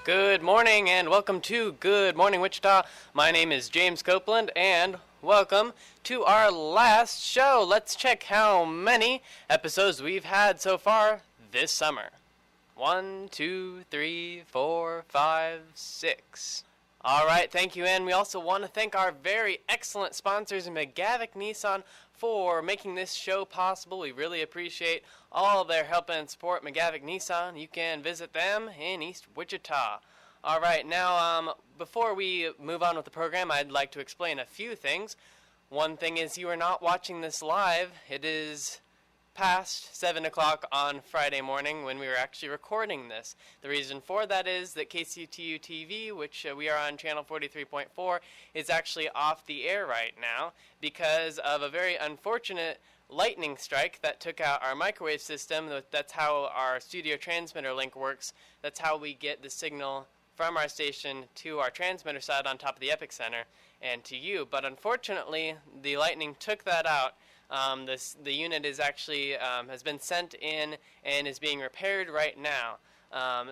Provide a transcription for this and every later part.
Good morning and welcome to Good Morning Wichita. My name is James Copeland and welcome to our last show. Let's check how many episodes we've had so far this summer. 1, 2, 3, 4, 5, 6. All right, thank you, and we also want to thank our very excellent sponsors, McGavock Nissan, for making this show possible. We really appreciate all their help and support. McGavock Nissan, you can visit them in East Wichita. All right, now, before we move on with the program, I'd like to explain a few things. One thing is you are not watching this live. It is past 7 o'clock on Friday morning when we were actually recording this. The reason for that is that KCTU-TV, which we are on channel 43.4, is actually off the air right now because of a very unfortunate lightning strike that took out our microwave system. That's how our studio transmitter link works. That's how we get the signal from our station to our transmitter side on top of the epicenter and to you. But unfortunately, the lightning took that out. The unit is actually has been sent in and is being repaired right now.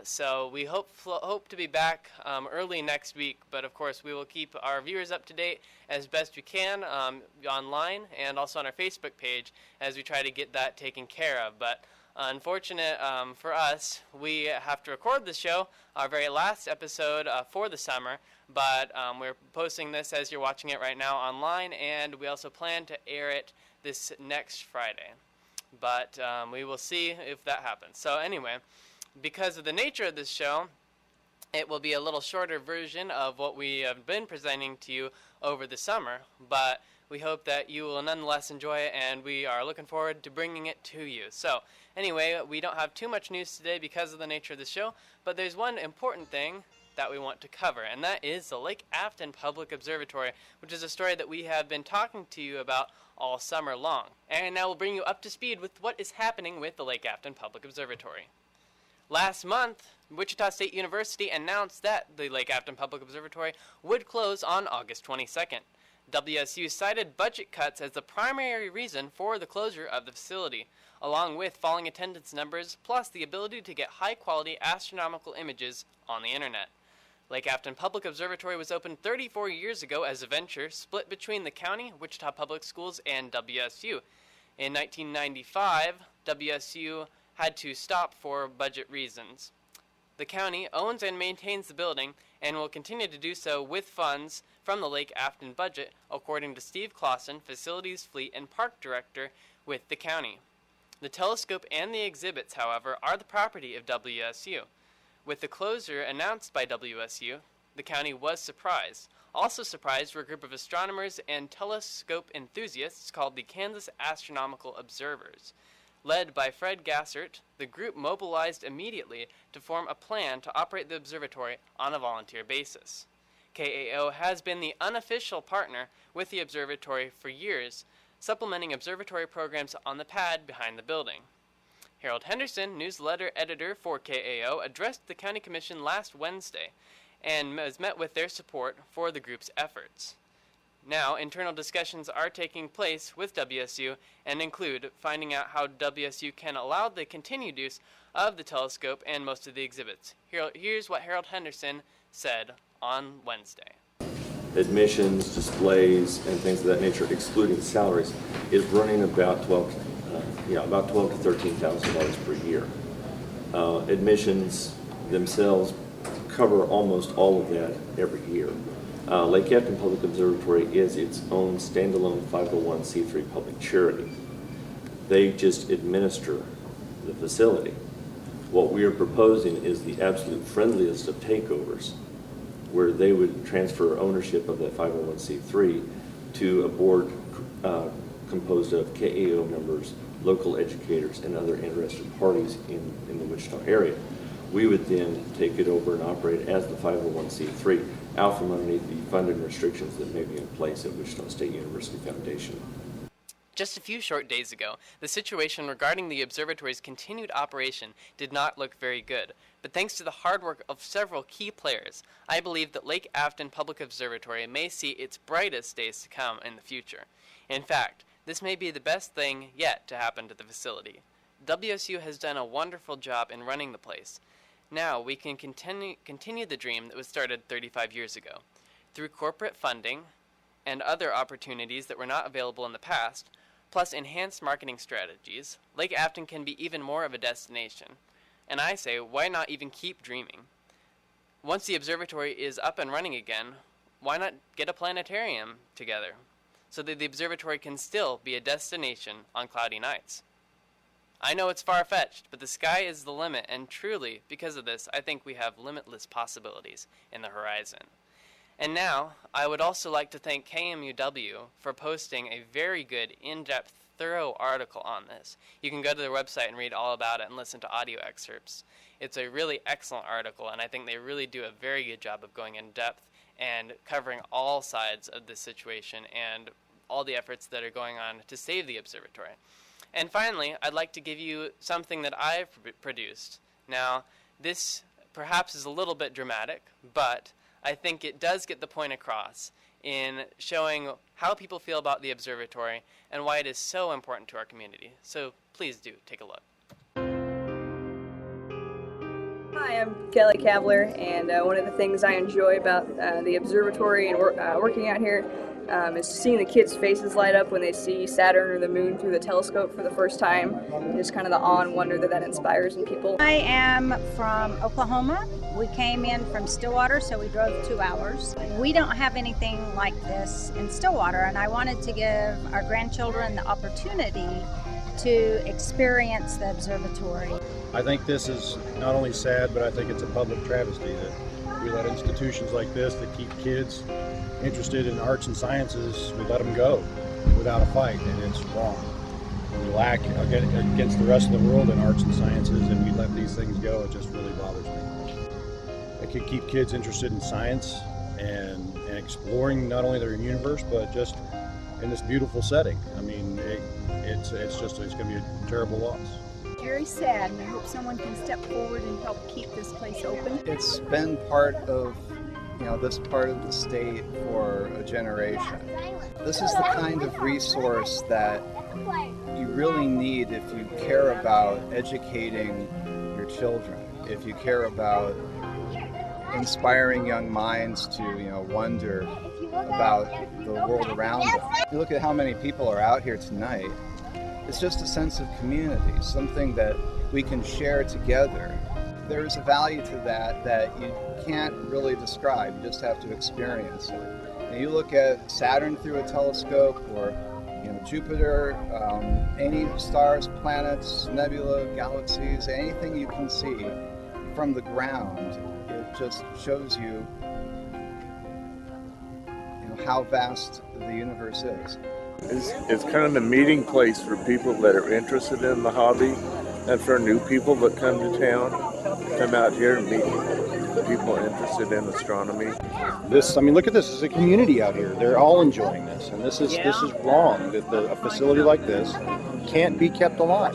So we hope to be back early next week. But of course, we will keep our viewers up to date as best we can online and also on our Facebook page as we try to get that taken care of. But unfortunate for us, we have to record the show, our very last episode for the summer. But we're posting this as you're watching it right now online, and we also plan to air it this next Friday. But we will see if that happens. So anyway, because of the nature of this show, it will be a little shorter version of what we have been presenting to you over the summer. But we hope that you will nonetheless enjoy it, and we are looking forward to bringing it to you. So anyway, we don't have too much news today because of the nature of the show, but there's one important thing that we want to cover, and that is the Lake Afton Public Observatory, which is a story that we have been talking to you about all summer long. And now we'll bring you up to speed with what is happening with the Lake Afton Public Observatory. Last month, Wichita State University announced that the Lake Afton Public Observatory would close on August 22nd. WSU cited budget cuts as the primary reason for the closure of the facility, along with falling attendance numbers, plus the ability to get high-quality astronomical images on the internet. Lake Afton Public Observatory was opened 34 years ago as a venture split between the county, Wichita Public Schools, and WSU. In 1995, WSU had to stop for budget reasons. The county owns and maintains the building and will continue to do so with funds from the Lake Afton budget, according to Steve Clausen, Facilities, Fleet, and Park Director with the county. The telescope and the exhibits, however, are the property of WSU. With the closure announced by WSU, the county was surprised. Also surprised were a group of astronomers and telescope enthusiasts called the Kansas Astronomical Observers. Led by Fred Gassert, the group mobilized immediately to form a plan to operate the observatory on a volunteer basis. KAO has been the unofficial partner with the observatory for years, supplementing observatory programs on the pad behind the building. Harold Henderson, newsletter editor for KAO, addressed the county commission last Wednesday and has met with their support for the group's efforts. Now, internal discussions are taking place with WSU and include finding out how WSU can allow the continued use of the telescope and most of the exhibits. Here's what Harold Henderson said on Wednesday. Admissions, displays, and things of that nature, excluding salaries, is running about $12,000 to $13,000 per year. Admissions themselves cover almost all of that every year. Lake Afton Public Observatory is its own standalone 501c3 public charity. They just administer the facility. What we are proposing is the absolute friendliest of takeovers, where they would transfer ownership of that 501c3 to a board composed of KAO members, local educators, and other interested parties in the Wichita area. We would then take it over and operate as the 501c3 out from underneath the funding restrictions that may be in place at Wichita State University Foundation. Just a few short days ago, the situation regarding the observatory's continued operation did not look very good, but thanks to the hard work of several key players, I believe that Lake Afton Public Observatory may see its brightest days to come in the future. In fact, this may be the best thing yet to happen to the facility. WSU has done a wonderful job in running the place. Now we can continue the dream that was started 35 years ago. Through corporate funding and other opportunities that were not available in the past, plus enhanced marketing strategies, Lake Afton can be even more of a destination. And I say, why not even keep dreaming? Once the observatory is up and running again, why not get a planetarium together so that the observatory can still be a destination on cloudy nights? I know it's far-fetched, but the sky is the limit, and truly, because of this, I think we have limitless possibilities in the horizon. And now, I would also like to thank KMUW for posting a very good, in-depth, thorough article on this. You can go to their website and read all about it and listen to audio excerpts. It's a really excellent article, and I think they really do a very good job of going in depth and covering all sides of this situation and all the efforts that are going on to save the observatory. And finally, I'd like to give you something that I've produced. Now, this perhaps is a little bit dramatic, but I think it does get the point across in showing how people feel about the observatory and why it is so important to our community. So please do take a look. Hi, I'm Kelly Cavler, and one of the things I enjoy about the observatory and working out here is seeing the kids' faces light up when they see Saturn or the moon through the telescope for the first time. Just kind of the awe and wonder that inspires in people. I am from Oklahoma. We came in from Stillwater, so we drove 2 hours. We don't have anything like this in Stillwater, and I wanted to give our grandchildren the opportunity to experience the observatory. I think this is not only sad, but I think it's a public travesty that we let institutions like this that keep kids interested in arts and sciences, we let them go without a fight, and it's wrong. We lack against the rest of the world in arts and sciences, and we let these things go. It just really bothers me. It could keep kids interested in science and exploring not only their universe, but just in this beautiful setting. I mean, it's going to be a terrible loss. Very sad, and I hope someone can step forward and help keep this place open. It's been part of, this part of the state for a generation. This is the kind of resource that you really need if you care about educating your children, if you care about inspiring young minds to, wonder about the world around them. You look at how many people are out here tonight. It's just a sense of community, something that we can share together. There is a value to that you can't really describe, you just have to experience it. And you look at Saturn through a telescope, or Jupiter, any stars, planets, nebula, galaxies, anything you can see from the ground, it just shows you, how vast the universe is. It's kind of the meeting place for people that are interested in the hobby, and for new people that come to town, come out here and meet people interested in astronomy. Look at this. It's a community out here. They're all enjoying this, and this is wrong. That a facility like this can't be kept alive.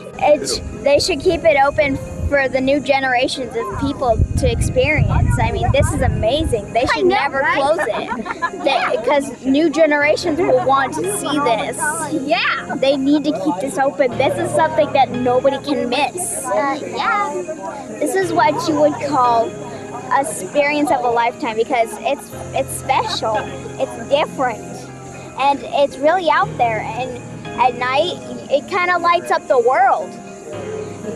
They should keep it open for the new generations of people to experience. I mean, this is amazing. They should never close it, because new generations will want to see this. Yeah, they need to keep this open. This is something that nobody can miss. This is what you would call a experience of a lifetime, because it's special, it's different, and it's really out there. And at night, it kind of lights up the world.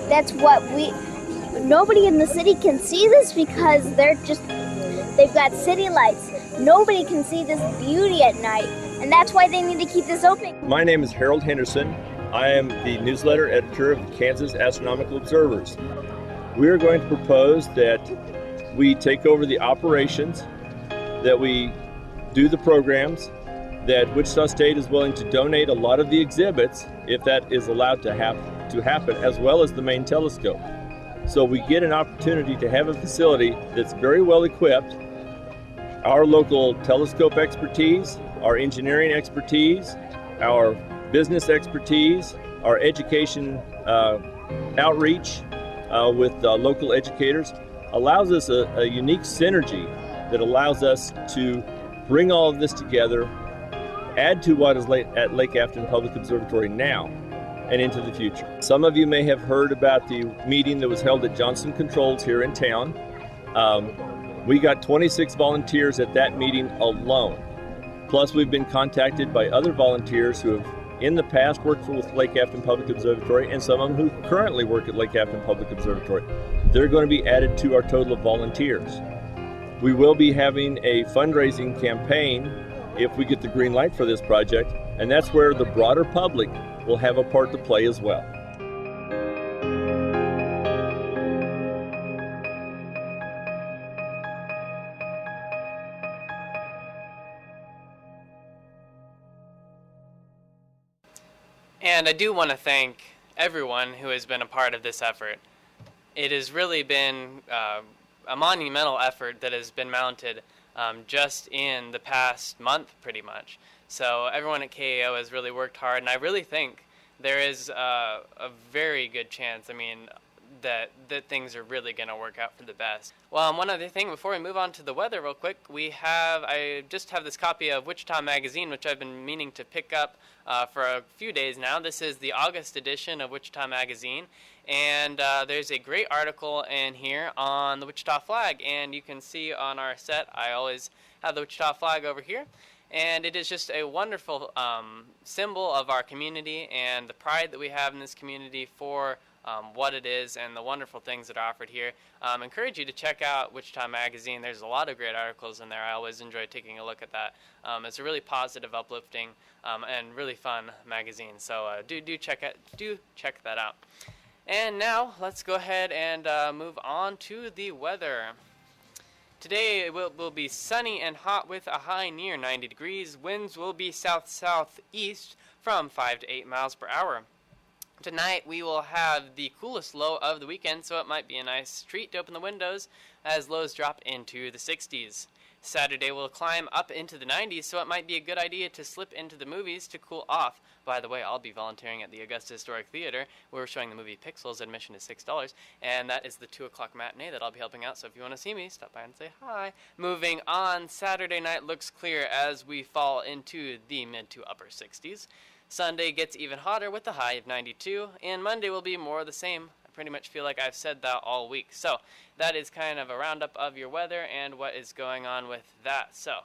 That's what nobody in the city can see this, because they've got city lights. Nobody can see this beauty at night, and that's why they need to keep this open. My name is Harold Henderson. I am the newsletter editor of the Kansas Astronomical Observers. We are going to propose that we take over the operations, that we do the programs, that Wichita State is willing to donate a lot of the exhibits if that is allowed to happen, as well as the main telescope. So we get an opportunity to have a facility that's very well equipped. Our local telescope expertise, our engineering expertise, our business expertise, our education outreach with local educators allows us a unique synergy that allows us to bring all of this together, add to what is at Lake Afton Public Observatory now, and into the future. Some of you may have heard about the meeting that was held at Johnson Controls here in town. We got 26 volunteers at that meeting alone. Plus, we've been contacted by other volunteers who have in the past worked with Lake Afton Public Observatory, and some of them who currently work at Lake Afton Public Observatory. They're going to be added to our total of volunteers. We will be having a fundraising campaign if we get the green light for this project, and that's where the broader public will have a part to play as well. And I do want to thank everyone who has been a part of this effort. It has really been a monumental effort that has been mounted just in the past month, pretty much. So everyone at KAO has really worked hard, and I really think there is a very good chance, that things are really going to work out for the best. Well, one other thing before we move on to the weather real quick, I just have this copy of Wichita Magazine, which I've been meaning to pick up for a few days now. This is the August edition of Wichita Magazine, and there's a great article in here on the Wichita flag, and you can see on our set, I always have the Wichita flag over here. And it is just a wonderful symbol of our community and the pride that we have in this community for what it is and the wonderful things that are offered here. I encourage you to check out Wichita Magazine. There's a lot of great articles in there. I always enjoy taking a look at that. It's a really positive, uplifting, and really fun magazine. So do check that out. And now let's go ahead and move on to the weather. Today it will be sunny and hot with a high near 90 degrees. Winds will be south-southeast from 5 to 8 miles per hour. Tonight we will have the coolest low of the weekend, so it might be a nice treat to open the windows as lows drop into the 60s. Saturday will climb up into the 90s, so it might be a good idea to slip into the movies to cool off. By the way, I'll be volunteering at the Augusta Historic Theater. We're showing the movie Pixels. Admission is $6, and that is the 2 o'clock matinee that I'll be helping out, so if you want to see me, stop by and say hi. Moving on, Saturday night looks clear as we fall into the mid to upper 60s. Sunday gets even hotter with a high of 92, and Monday will be more of the same. I pretty much feel like I've said that all week. So that is kind of a roundup of your weather and what is going on with that. So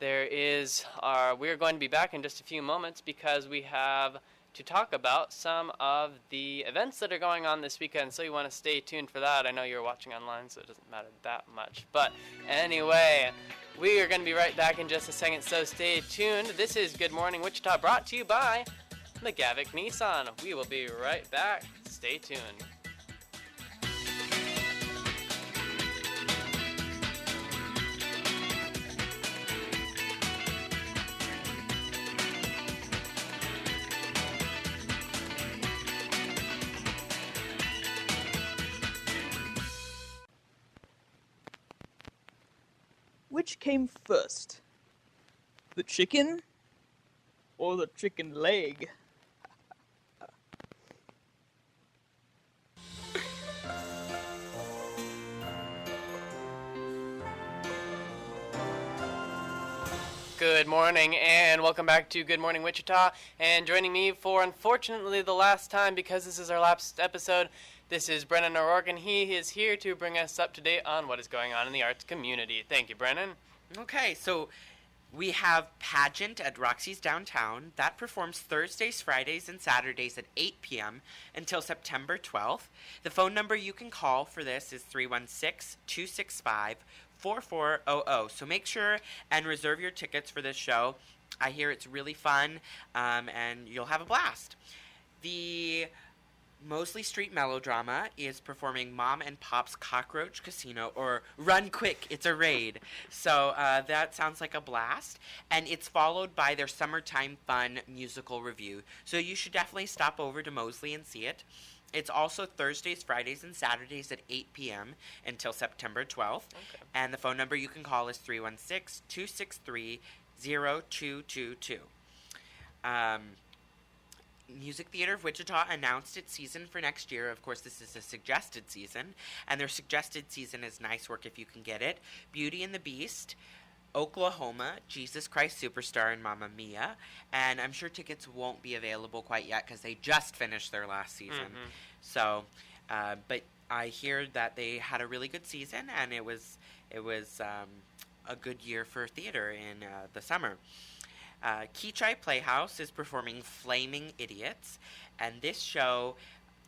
we're going to be back in just a few moments because we have to talk about some of the events that are going on this weekend, so you want to stay tuned for that. I know you're watching online, so it doesn't matter that much. But anyway, we are going to be right back in just a second, so stay tuned. This is Good Morning Wichita, brought to you by McGavock Nissan. We will be right back. Stay tuned. Which came first? The chicken or the chicken leg? Good morning and welcome back to Good Morning Wichita, and joining me for unfortunately the last time because this is our last episode, this is Brennan O'Rourke, and he is here to bring us up to date on what is going on in the arts community. Thank you, Brennan. Okay, so we have Pageant at Roxy's Downtown. That performs Thursdays, Fridays, and Saturdays at 8 p.m. until September 12th. The phone number you can call for this is 316-265-4400. So make sure and reserve your tickets for this show. I hear it's really fun, and you'll have a blast. The Mosley Street Melodrama is performing Mom and Pop's Cockroach Casino, or Run Quick, It's a Raid. So that sounds like a blast. And it's followed by their Summertime Fun musical review. So you should definitely stop over to Mosley and see it. It's also Thursdays, Fridays, and Saturdays at 8 p.m. until September 12th. Okay. And the phone number you can call is 316-263-0222. Music Theater of Wichita announced its season for next year. Of course, this is a suggested season, and their suggested season is nice work if you can get it. Beauty and the Beast, Oklahoma, Jesus Christ Superstar and Mamma Mia. And I'm sure tickets won't be available quite yet because they just finished their last season. So, but I hear that they had a really good season, and it was a good year for theater in the summer. Keachai Playhouse is performing Flaming Idiots, and this show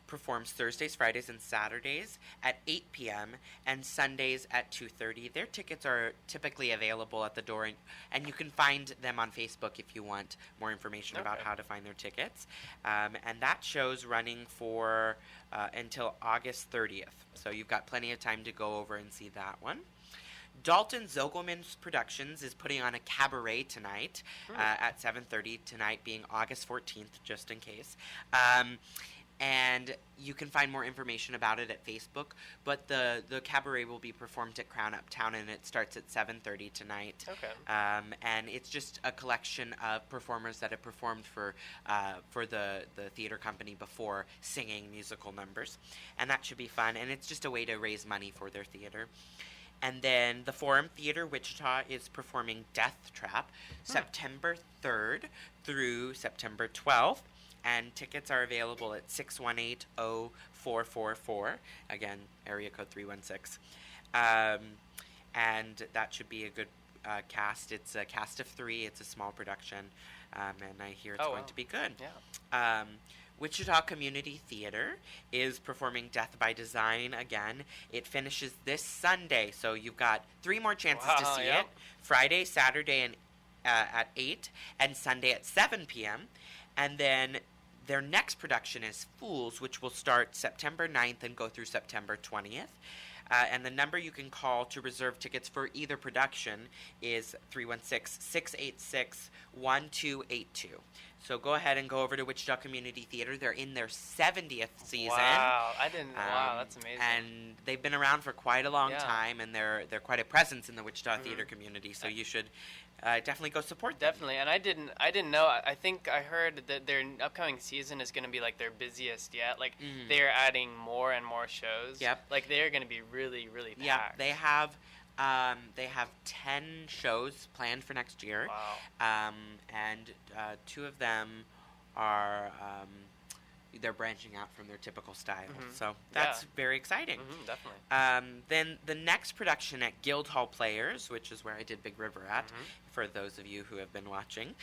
performs Thursdays, Fridays, and Saturdays at 8 p.m. and Sundays at 2:30. Their tickets are typically available at the door, and you can find them on Facebook if you want more information about how to find their tickets. And that show's running for until August 30th, so you've got plenty of time to go over and see that one. Dalton Zogelman's Productions is putting on a cabaret tonight at 7:30, tonight being August 14th, just in case. And you can find more information about it at Facebook, but the cabaret will be performed at Crown Uptown, and it starts at 7:30 tonight. And it's just a collection of performers that have performed for the theater company before, singing musical numbers. And that should be fun, and it's just a way to raise money for their theater. And then the Forum Theater Wichita is performing Death Trap September 3rd through September 12th. And tickets are available at 618-0444. Again, area code 316. And that should be a good cast. It's a cast of 3. It's a small production. And I hear it's going to be good. Yeah. Wichita Community Theater is performing Death by Design again. It finishes this Sunday, so you've got 3 more chances to see it. Friday, Saturday, and at 8, and Sunday at 7 p.m. And then their next production is Fools, which will start September 9th and go through September 20th. And the number you can call to reserve tickets for either production is 316-686-1282. So go ahead and go over to Wichita Community Theater. They're in their 70th season. Wow, wow, that's amazing. And they've been around for quite a long time, and they're quite a presence in the Wichita theater community. So you should definitely go support them. Definitely, and I didn't know. I think I heard that their upcoming season is going to be like their busiest yet. Like they're adding more and more shows. Yep. Like they're going to be really, really packed. Yeah, they have 10 shows planned for next year. Wow. And 2 of them are they're branching out from their typical style. So that's very exciting. Definitely. Then the next production at Guildhall Players, which is where I did Big River at, for those of you who have been watching,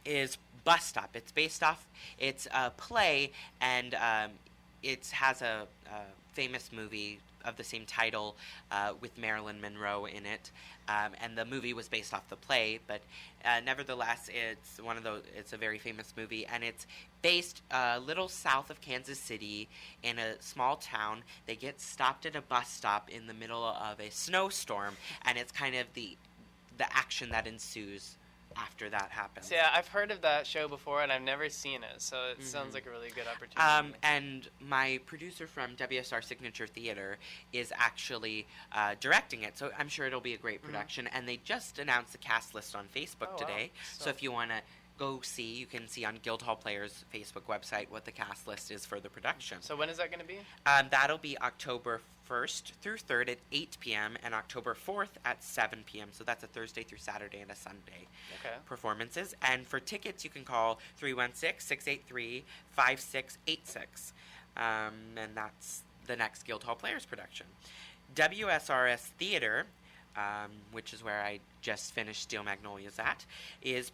is Bus Stop. It's a play, and it has a famous movie of the same title with Marilyn Monroe in it, and the movie was based off the play, but nevertheless it's a very famous movie, and it's based a little south of Kansas City in a small town. They get stopped at a bus stop in the middle of a snowstorm, and it's kind of the action that ensues after that happens. So, yeah, I've heard of that show before, and I've never seen it, so it sounds like a really good opportunity. And my producer from WSR Signature Theater is actually directing it, so I'm sure it'll be a great production. And they just announced the cast list on Facebook today, so if you want to go see, you can see on Guildhall Players' Facebook website what the cast list is for the production. So when is that going to be? That'll be October 1st through 3rd at 8 p.m. and October 4th at 7 p.m. So that's a Thursday through Saturday and a Sunday performances. And for tickets, you can call 316-683-5686. And that's the next Guildhall Players production. WSRS Theater, which is where I just finished Steel Magnolias at, is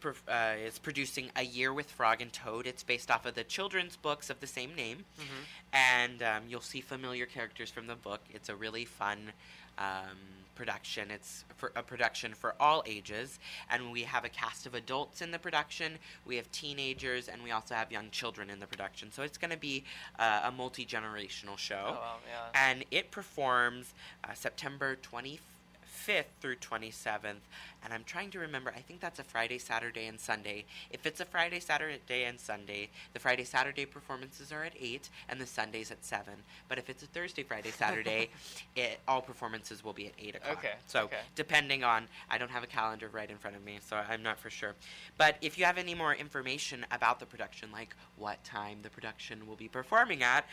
producing A Year with Frog and Toad. It's based off of the children's books of the same name, and you'll see familiar characters from the book. It's a really fun production. It's a production for all ages, and we have a cast of adults in the production, we have teenagers, and we also have young children in the production. So it's going to be a multi-generational show. Oh, wow, yeah. And it performs September 25th through 27th, and I'm trying to remember, I think that's a Friday, Saturday, and Sunday. If it's a Friday, Saturday, and Sunday, the Friday, Saturday performances are at 8, and the Sundays at 7. But if it's a Thursday, Friday, Saturday, all performances will be at 8 o'clock. So depending on, I don't have a calendar right in front of me, so I'm not for sure. But if you have any more information about the production, like what time the production will be performing at,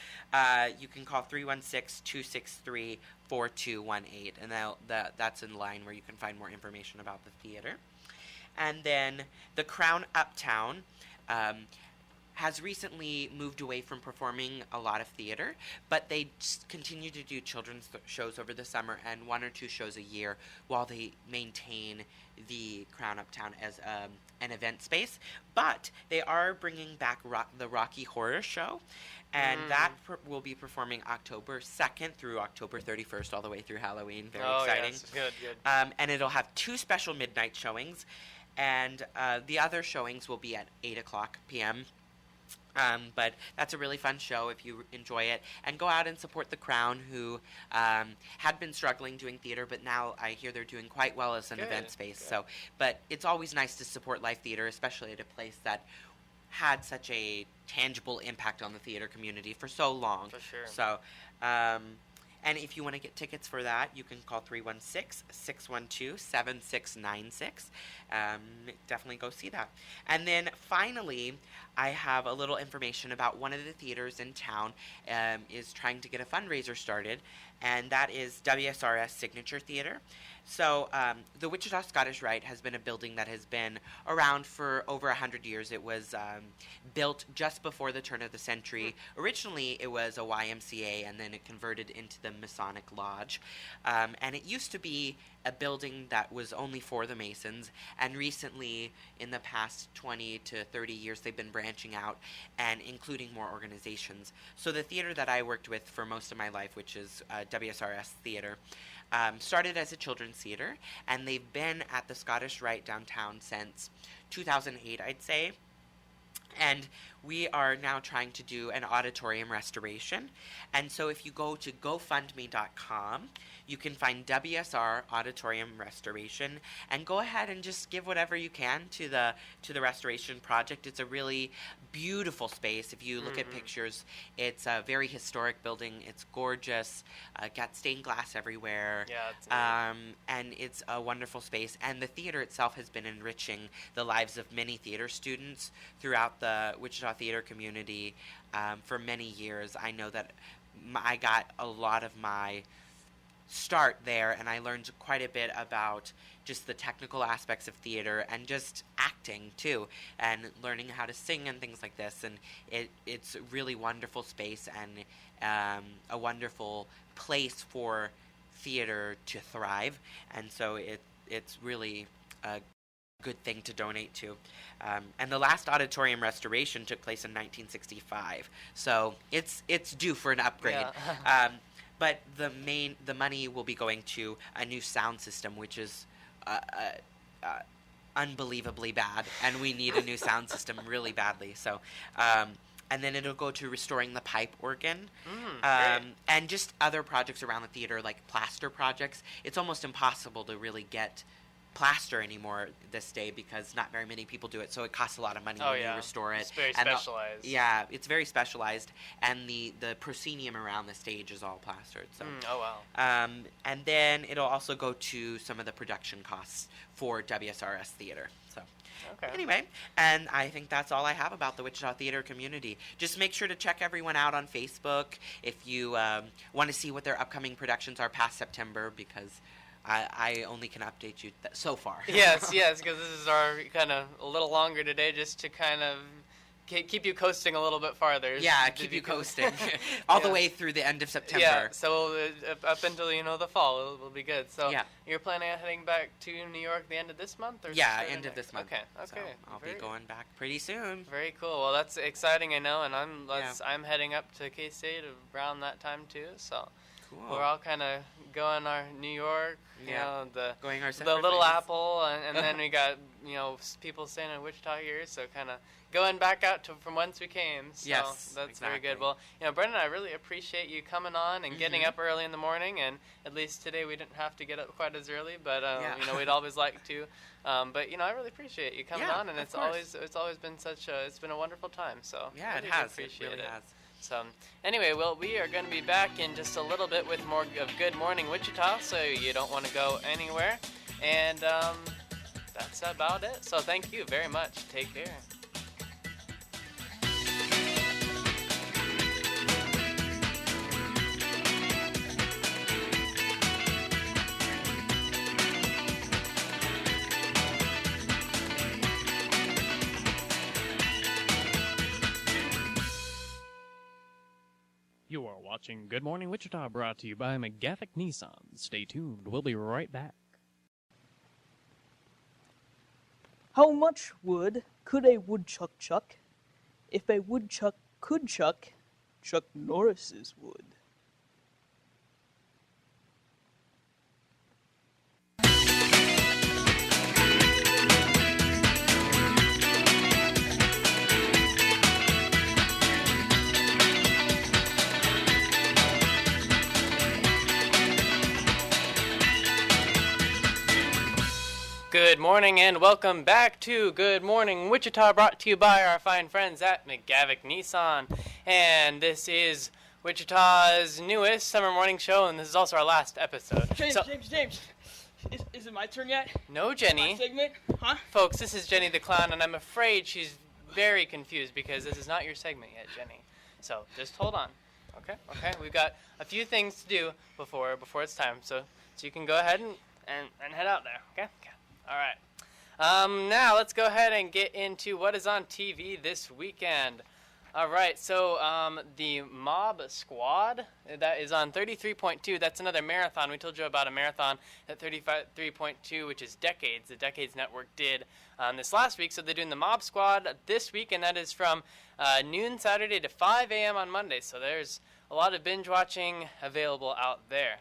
you can call 316-263-4218, and that that's in line where you can find more information about the theater. And then the Crown Uptown has recently moved away from performing a lot of theater, but they continue to do children's shows over the summer and 1 or 2 shows a year while they maintain the Crown Uptown as an event space. But they are bringing back the Rocky Horror Show, and that will be performing October 2nd through October 31st, all the way through Halloween. Very exciting. Yes. Good. And it'll have 2 special midnight showings, and the other showings will be at 8 o'clock p.m., but that's a really fun show if you enjoy it. And go out and support the Crown, who had been struggling doing theater, but now I hear they're doing quite well as an event space. So, but it's always nice to support live theater, especially at a place that had such a tangible impact on the theater community for so long. For sure. So, and if you want to get tickets for that, you can call 316-612-7696. Definitely go see that. And then finally, I have a little information about one of the theaters in town is trying to get a fundraiser started, and that is WSRS Signature Theater. So the Wichita Scottish Rite has been a building that has been around for over 100 years. It was built just before the turn of the century. Originally, it was a YMCA, and then it converted into the Masonic Lodge. And it used to be a building that was only for the Masons, and recently, in the past 20 to 30 years, they've been branching out and including more organizations. So the theater that I worked with for most of my life, which is WSRS Theater, started as a children's theater, and they've been at the Scottish Rite downtown since 2008, I'd say. And we are now trying to do an auditorium restoration. And so if you go to GoFundMe.com, you can find WSR Auditorium Restoration, and go ahead and just give whatever you can to the restoration project. It's a really beautiful space. If you look at pictures, it's a very historic building. It's gorgeous. Got stained glass everywhere. Yeah. And it's a wonderful space. And the theater itself has been enriching the lives of many theater students throughout the Wichita theater community for many years. I know that I got a lot of my start there, and I learned quite a bit about just the technical aspects of theater and just acting too, and learning how to sing and things like this. And it's a really wonderful space and a wonderful place for theater to thrive. And so it's really a good thing to donate to. And the last auditorium restoration took place in 1965, so it's due for an upgrade. Yeah. But the money will be going to a new sound system, which is unbelievably bad, and we need a new sound system really badly. So, and then it'll go to restoring the pipe organ, and just other projects around the theater, like plaster projects. It's almost impossible to really get plaster anymore this day because not very many people do it, so it costs a lot of money when you restore it. It's very and specialized. It's very specialized, and the proscenium around the stage is all plastered. So, and then it'll also go to some of the production costs for WSRS Theater. So, anyway, and I think that's all I have about the Wichita theater community. Just make sure to check everyone out on Facebook if you want to see what their upcoming productions are past September, because I only can update you so far. yes, because this is our kind of a little longer today, just to kind of keep you coasting a little bit farther. Yeah, keep you coasting all the way through the end of September. Yeah, so up until the fall, it'll be good. So you're planning on heading back to New York the end of this month, or end of this month. Okay. So I'll be going back pretty soon. Very cool. Well, that's exciting, I know, and I'm heading up to K-State around that time too. So. Cool. We're all kind of going our New York, going our the Little Apple, and then we got people staying in Wichita here, so kind of going back out from whence we came. So that's very good. Well, Brennan, I really appreciate you coming on and getting up early in the morning, and at least today we didn't have to get up quite as early, but we'd always like to. But I really appreciate you coming on, and it's always been it's been a wonderful time. So yeah, really it has. Appreciate it really has. So, anyway, we are going to be back in just a little bit with more of Good Morning Wichita, so you don't want to go anywhere. And that's about it. So, thank you very much. Take care. watching Good Morning Wichita, brought to you by McGavock Nissan. Stay tuned. We'll be right back. How much wood could a woodchuck chuck if a woodchuck could chuck Chuck Norris's wood? Good morning and welcome back to Good Morning Wichita, brought to you by our fine friends at McGavock Nissan. And this is Wichita's newest summer morning show, and this is also our last episode. James. Is it my turn yet? No, Jenny. My segment? Huh? Folks, this is Jenny the Clown, and I'm afraid she's very confused because this is not your segment yet, Jenny. So just hold on. Okay? We've got a few things to do before it's time, so you can go ahead and head out there. Okay? All right. Now let's go ahead and get into what is on TV this weekend. All right. So the Mob Squad, that is on 33.2. That's another marathon. We told you about a marathon at 33.2, which is Decades. The Decades Network did this last week. So they're doing the Mob Squad this week, and that is from noon Saturday to 5 a.m. on Monday. So there's a lot of binge watching available out there.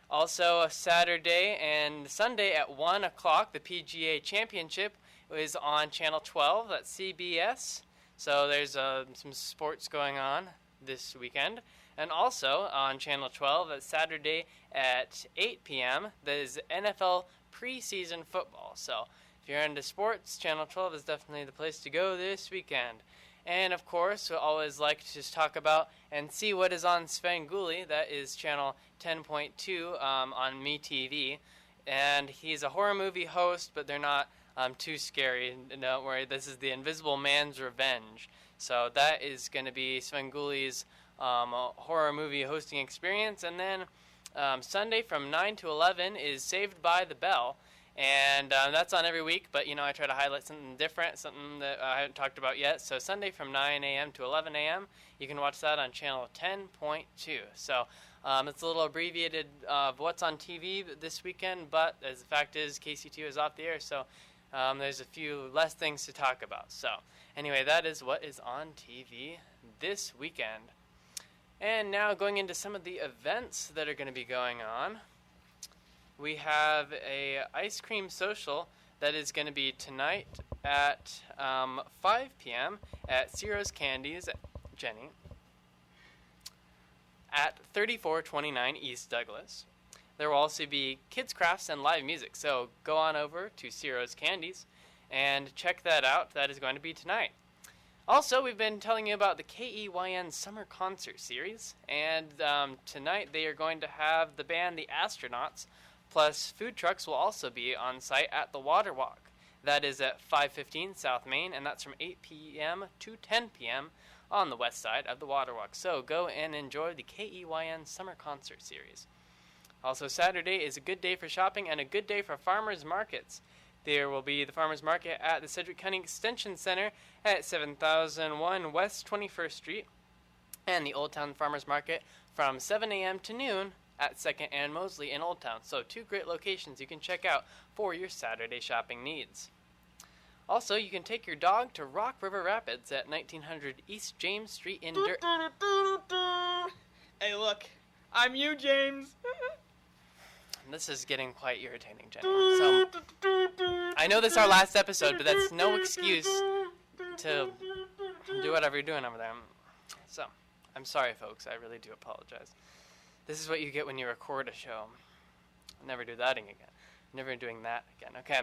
Also, Saturday and Sunday at 1 o'clock, the PGA Championship is on Channel 12. That's CBS. So there's some sports going on this weekend. And also on Channel 12, that's Saturday at 8 p.m., there's NFL preseason football. So if you're into sports, Channel 12 is definitely the place to go this weekend. And, of course, we always like to just talk about and see what is on Svengoolie. That is Channel 10.2 on MeTV. And he's a horror movie host, but they're not too scary. Don't worry, this is The Invisible Man's Revenge. So that is going to be Svengoolie's horror movie hosting experience. And then Sunday from 9 to 11 is Saved by the Bell. And that's on every week, but, I try to highlight something different, something that I haven't talked about yet. So Sunday from 9 a.m. to 11 a.m., you can watch that on Channel 10.2. So it's a little abbreviated of what's on TV this weekend, but as the fact is, KCTU is off the air, so there's a few less things to talk about. So anyway, that is what is on TV this weekend. And now going into some of the events that are going to be going on. We have a ice cream social that is going to be tonight at 5 p.m. at Ciro's Candies, Jenny, at 3429 East Douglas. There will also be kids crafts and live music, so go on over to Ciro's Candies and check that out. That is going to be tonight. Also, we've been telling you about the KEYN Summer Concert Series, and tonight they are going to have the band The Astronauts. Plus, food trucks will also be on site at the Water Walk. That is at 515 South Main, and that's from 8 p.m. to 10 p.m. on the west side of the Water Walk. So go and enjoy the KEYN Summer Concert Series. Also, Saturday is a good day for shopping and a good day for farmers markets. There will be the farmers market at the Sedgwick County Extension Center at 7001 West 21st Street, and the Old Town Farmers Market from 7 a.m. to noon at 2nd and Mosley in Old Town. So 2 great locations you can check out for your Saturday shopping needs. Also, you can take your dog to Rock River Rapids at 1900 East James Street in Hey, look, I'm you, James. This is getting quite irritating, Jenny. So, I know this is our last episode, but that's no excuse to do whatever you're doing over there. So, I'm sorry, folks. I really do apologize. This is what you get when you record a show. I'll never do that again. Never doing that again. Okay.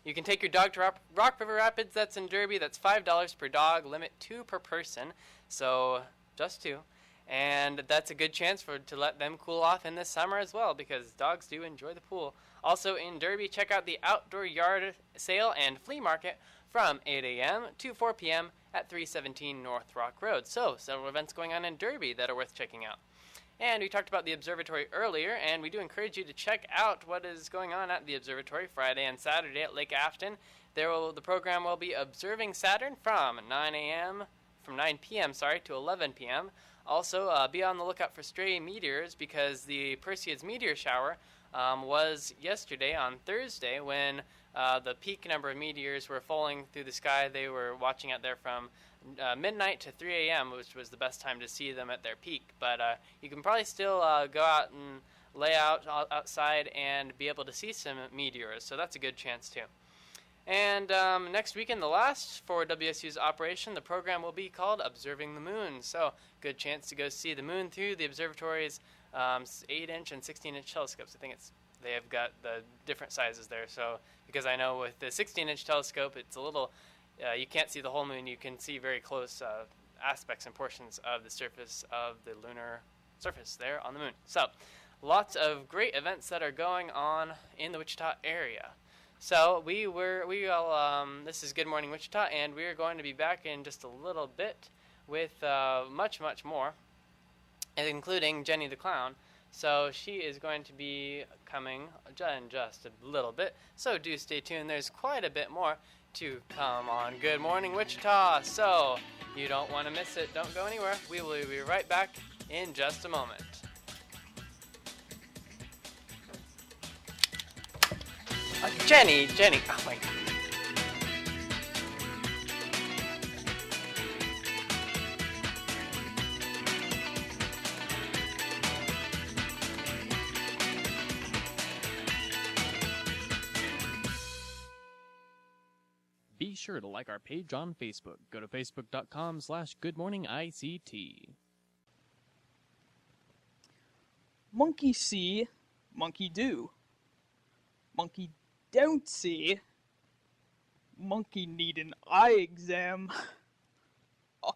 You can take your dog to Rock River Rapids. That's in Derby. That's $5 per dog. Limit 2 per person. So just 2. And that's a good chance to let them cool off in the summer as well, because dogs do enjoy the pool. Also in Derby, check out the outdoor yard sale and flea market from 8 a.m. to 4 p.m. at 317 North Rock Road. So several events going on in Derby that are worth checking out. And we talked about the Observatory earlier, and we do encourage you to check out what is going on at the Observatory Friday and Saturday at Lake Afton. The program will be Observing Saturn from 9 p.m. to 11 p.m. Also, be on the lookout for stray meteors because the Perseids meteor shower was yesterday on Thursday when the peak number of meteors were falling through the sky. They were watching out there from midnight to 3 a.m., which was the best time to see them at their peak. But you can probably still go out and lay out outside and be able to see some meteors, so that's a good chance too. And next weekend, the last for WSU's operation, the program will be called Observing the Moon. So good chance to go see the moon through the observatory's 8-inch and 16-inch telescopes. I think they have got the different sizes there. So because I know with the 16-inch telescope, it's a little, you can't see the whole moon. You can see very close aspects and portions of the surface of the lunar surface there on the moon. So lots of great events that are going on in the Wichita area. So this is Good Morning Wichita, and we are going to be back in just a little bit with much, much more, including Jenny the Clown. So she is going to be coming in just a little bit, so do stay tuned. There's quite a bit more to come on Good Morning Wichita, so you don't want to miss it. Don't go anywhere. We will be right back in just a moment. Jenny, oh my God. Be sure to like our page on Facebook. Go to facebook.com/goodmorningict. Monkey see, monkey do. Monkey don't see. Monkey need an eye exam. Oh.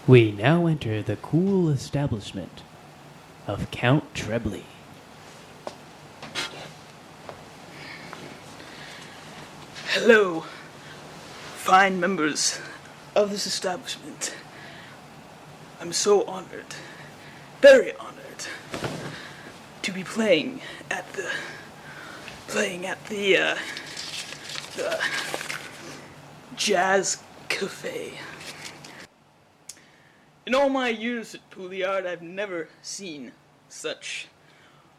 We now enter the cool establishment of Count Trebley. Hello, fine members of this establishment. I'm so honored, very honored, to be playing at the Jazz Cafe. In all my years at Pouliard, I've never seen such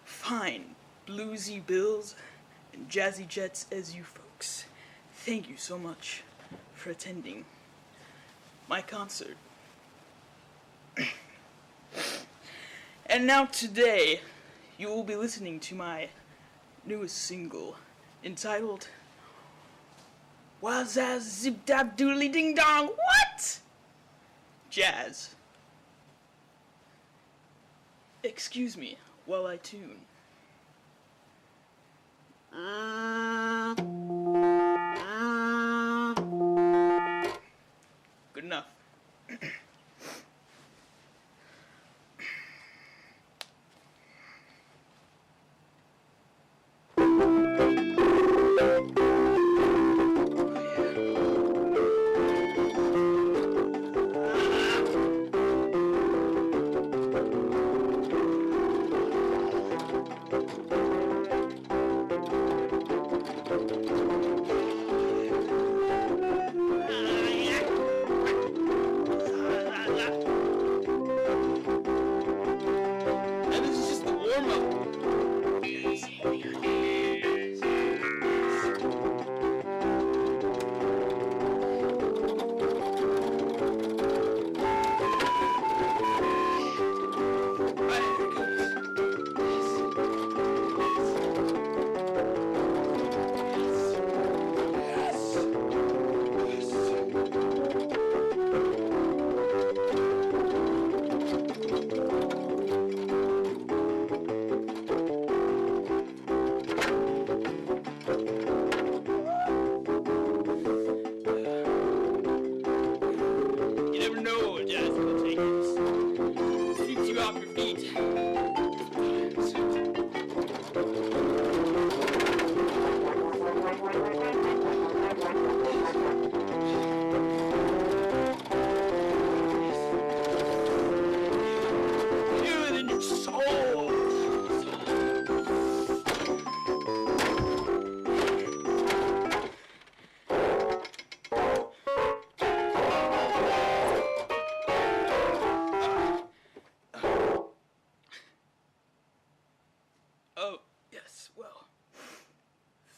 fine bluesy bills and jazzy jets as you folks. Thank you so much for attending my concert. And now today, you will be listening to my newest single, entitled Wazaz Zip Dab Doodly Ding Dong. What? Jazz. Excuse me while I tune. Good enough.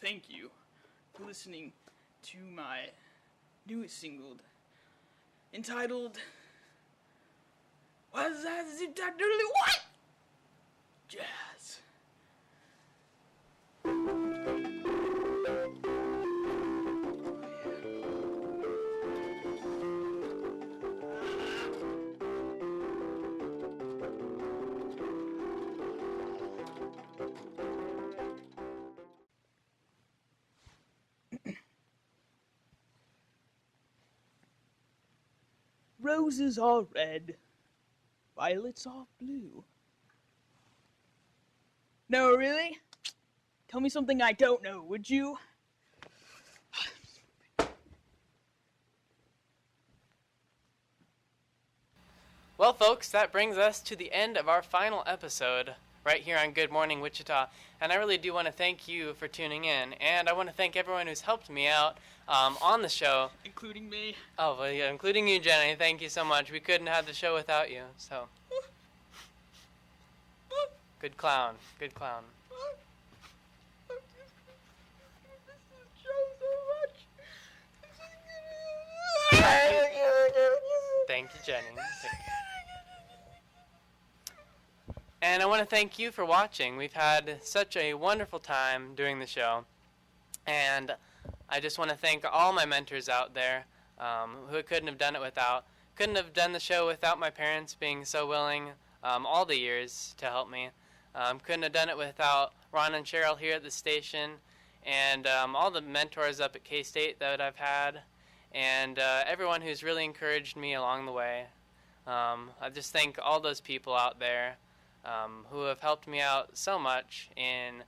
thank you for listening to my newest single entitled What? Jazz. Roses are red, violets are blue. No, really? Tell me something I don't know, would you? Well, folks, that brings us to the end of our final episode right here on Good Morning Wichita. And I really do want to thank you for tuning in. And I want to thank everyone who's helped me out on the show. Including me. Oh, well, yeah, including you, Jenny. Thank you so much. We couldn't have the show without you, so. Good clown. Good clown. Thank you, Jenny. And I want to thank you for watching. We've had such a wonderful time doing the show. And I just want to thank all my mentors out there who couldn't have done the show without my parents being so willing all the years to help me. Couldn't have done it without Ron and Cheryl here at the station, and all the mentors up at K-State that I've had, and everyone who's really encouraged me along the way. I just thank all those people out there who have helped me out so much in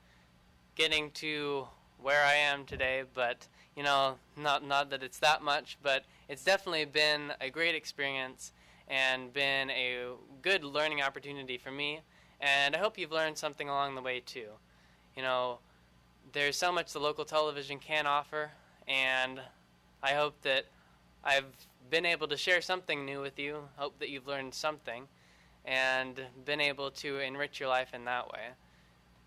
getting to where I am today, but not that it's that much, but it's definitely been a great experience and been a good learning opportunity for me, and I hope you've learned something along the way too. There's so much the local television can offer, and I hope that I've been able to share something new with you, hope that you've learned something, and been able to enrich your life in that way.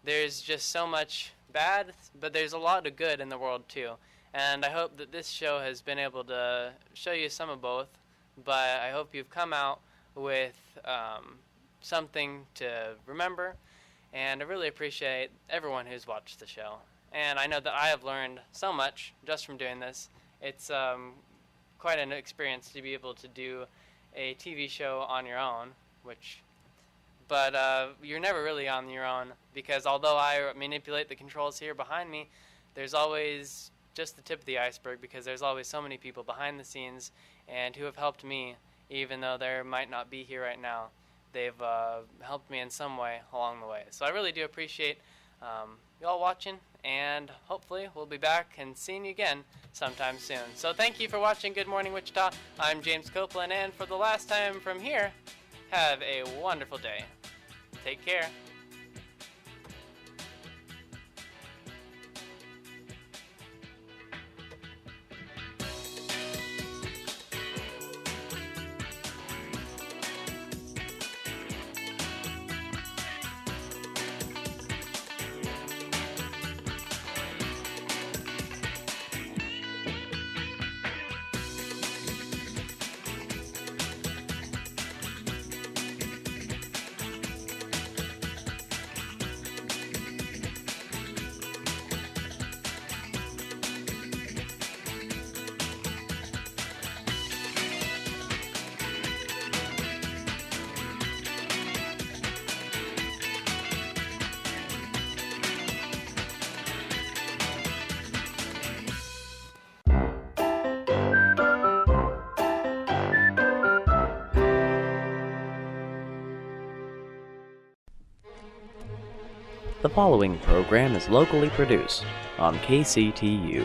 There's just so much bad, but there's a lot of good in the world too. And I hope that this show has been able to show you some of both, but I hope you've come out with something to remember, and I really appreciate everyone who's watched the show. And I know that I have learned so much just from doing this. It's quite an experience to be able to do a TV show on your own, but you're never really on your own, because although I manipulate the controls here behind me, there's always just the tip of the iceberg, because there's always so many people behind the scenes and who have helped me, even though they might not be here right now. They've helped me in some way along the way. So I really do appreciate you all watching, and hopefully we'll be back and seeing you again sometime soon. So thank you for watching Good Morning Wichita. I'm James Copeland, and for the last time from here, have a wonderful day. Take care. The following program is locally produced on KCTU.